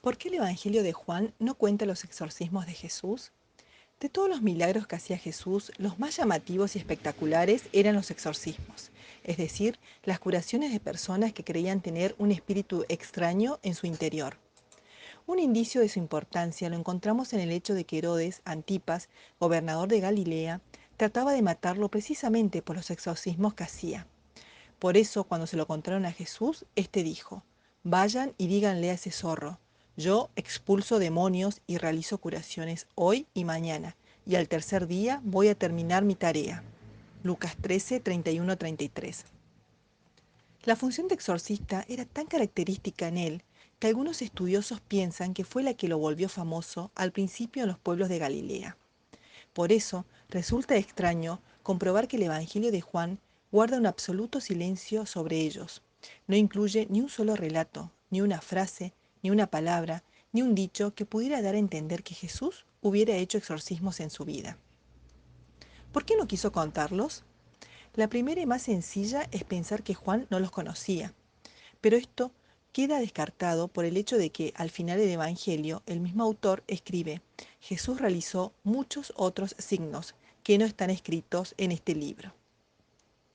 ¿Por qué el Evangelio de Juan no cuenta los exorcismos de Jesús? De todos los milagros que hacía Jesús, los más llamativos y espectaculares eran los exorcismos, es decir, las curaciones de personas que creían tener un espíritu extraño en su interior. Un indicio de su importancia lo encontramos en el hecho de que Herodes Antipas, gobernador de Galilea, trataba de matarlo precisamente por los exorcismos que hacía. Por eso, cuando se lo contaron a Jesús, éste dijo: vayan y díganle a ese zorro: yo expulso demonios y realizo curaciones hoy y mañana, y al tercer día voy a terminar mi tarea. Lucas 13, 31-33. La función de exorcista era tan característica en él que algunos estudiosos piensan que fue la que lo volvió famoso al principio en los pueblos de Galilea. Por eso, resulta extraño comprobar que el Evangelio de Juan guarda un absoluto silencio sobre ellos. No incluye ni un solo relato, ni una frase, ni una palabra, ni un dicho que pudiera dar a entender que Jesús hubiera hecho exorcismos en su vida. ¿Por qué no quiso contarlos? La primera y más sencilla es pensar que Juan no los conocía, pero esto queda descartado por el hecho de que al final del Evangelio el mismo autor escribe: Jesús realizó muchos otros signos que no están escritos en este libro.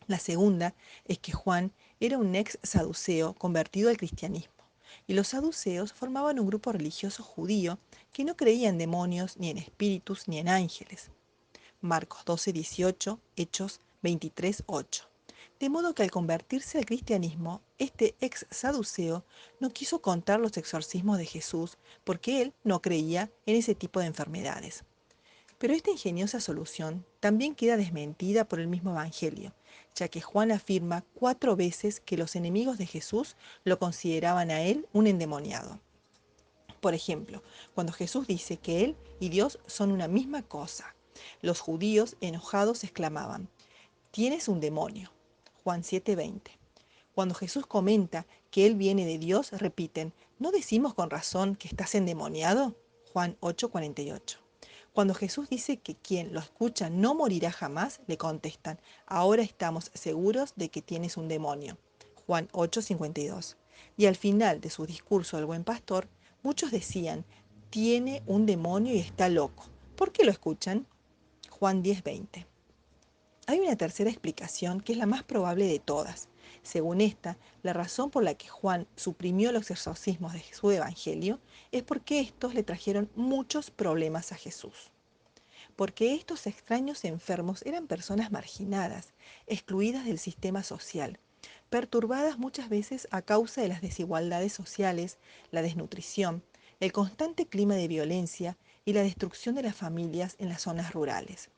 La segunda es que Juan era un ex saduceo convertido al cristianismo, y los saduceos formaban un grupo religioso judío que no creía en demonios, ni en espíritus, ni en ángeles. Marcos 12:18, Hechos 23:8. De modo que al convertirse al cristianismo, este ex saduceo no quiso contar los exorcismos de Jesús porque él no creía en ese tipo de enfermedades. Pero esta ingeniosa solución también queda desmentida por el mismo Evangelio, ya que Juan afirma 4 veces que los enemigos de Jesús lo consideraban a él un endemoniado. Por ejemplo, cuando Jesús dice que Él y Dios son una misma cosa, los judíos enojados exclamaban: tienes un demonio. Juan 7:20. Cuando Jesús comenta que Él viene de Dios, repiten: ¿no decimos con razón que estás endemoniado? Juan 8:48. Cuando Jesús dice que quien lo escucha no morirá jamás, le contestan: ahora estamos seguros de que tienes un demonio. Juan 8:52. Y al final de su discurso del buen pastor, muchos decían: tiene un demonio y está loco. ¿Por qué lo escuchan? Juan 10:20. Hay una tercera explicación que es la más probable de todas. Según esta, la razón por la que Juan suprimió los exorcismos de su evangelio es porque estos le trajeron muchos problemas a Jesús. Porque estos extraños enfermos eran personas marginadas, excluidas del sistema social, perturbadas muchas veces a causa de las desigualdades sociales, la desnutrición, el constante clima de violencia y la destrucción de las familias en las zonas rurales.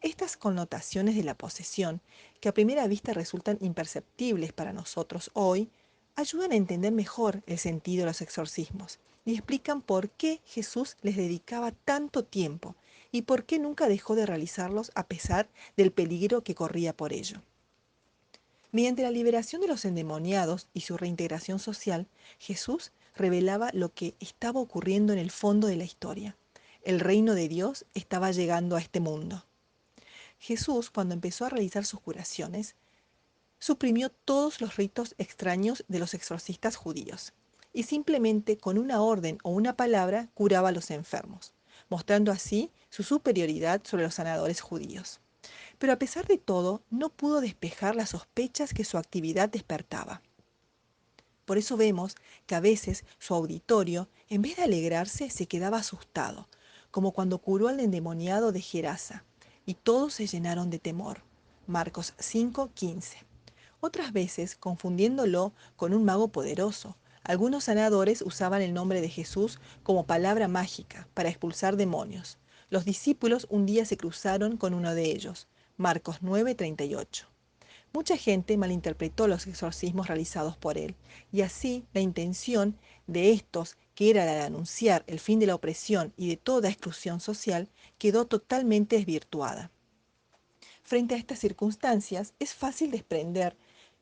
Estas connotaciones de la posesión, que a primera vista resultan imperceptibles para nosotros hoy, ayudan a entender mejor el sentido de los exorcismos y explican por qué Jesús les dedicaba tanto tiempo y por qué nunca dejó de realizarlos a pesar del peligro que corría por ello. Mediante la liberación de los endemoniados y su reintegración social, Jesús revelaba lo que estaba ocurriendo en el fondo de la historia. El reino de Dios estaba llegando a este mundo. Jesús, cuando empezó a realizar sus curaciones, suprimió todos los ritos extraños de los exorcistas judíos y simplemente con una orden o una palabra curaba a los enfermos, mostrando así su superioridad sobre los sanadores judíos. Pero a pesar de todo, no pudo despejar las sospechas que su actividad despertaba. Por eso vemos que a veces su auditorio, en vez de alegrarse, se quedaba asustado, como cuando curó al endemoniado de Gerasa, y todos se llenaron de temor. Marcos 5:15. Otras veces, confundiéndolo con un mago poderoso, algunos sanadores usaban el nombre de Jesús como palabra mágica para expulsar demonios. Los discípulos un día se cruzaron con uno de ellos. Marcos 9:38. Mucha gente malinterpretó los exorcismos realizados por él, y así la intención de estos, que era la de anunciar el fin de la opresión y de toda exclusión social, quedó totalmente desvirtuada. Frente a estas circunstancias, es fácil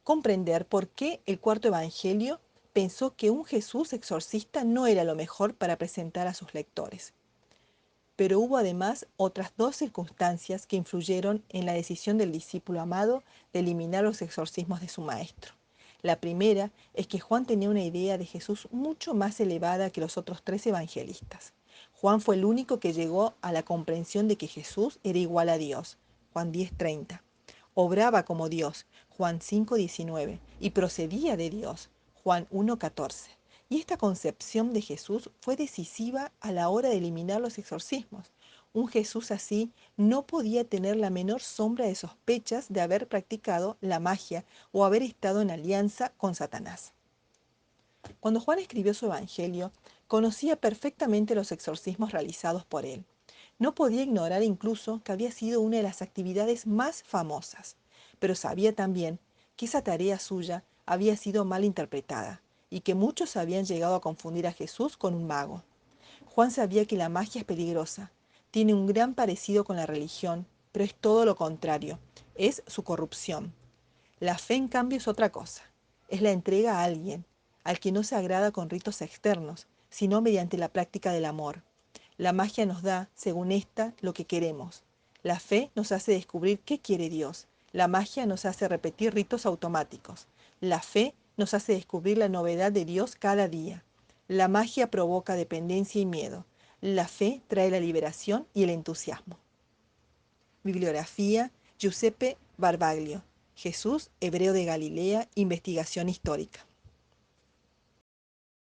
comprender por qué el cuarto evangelio pensó que un Jesús exorcista no era lo mejor para presentar a sus lectores. Pero hubo además otras dos circunstancias que influyeron en la decisión del discípulo amado de eliminar los exorcismos de su maestro. La primera es que Juan tenía una idea de Jesús mucho más elevada que los otros tres evangelistas. Juan fue el único que llegó a la comprensión de que Jesús era igual a Dios, Juan 10:30. Obraba como Dios, Juan 5:19, y procedía de Dios, Juan 1:14. Y esta concepción de Jesús fue decisiva a la hora de eliminar los exorcismos. Un Jesús así no podía tener la menor sombra de sospechas de haber practicado la magia o haber estado en alianza con Satanás. Cuando Juan escribió su evangelio, conocía perfectamente los exorcismos realizados por él. No podía ignorar incluso que había sido una de las actividades más famosas, pero sabía también que esa tarea suya había sido mal interpretada y que muchos habían llegado a confundir a Jesús con un mago. Juan sabía que la magia es peligrosa, tiene un gran parecido con la religión, pero es todo lo contrario, es su corrupción. La fe, en cambio, es otra cosa. Es la entrega a alguien, al que no se agrada con ritos externos, sino mediante la práctica del amor. La magia nos da, según esta, lo que queremos. La fe nos hace descubrir qué quiere Dios. La magia nos hace repetir ritos automáticos. La fe nos hace descubrir la novedad de Dios cada día. La magia provoca dependencia y miedo. La fe trae la liberación y el entusiasmo. Bibliografía: Giuseppe Barbaglio. Jesús, hebreo de Galilea, investigación histórica.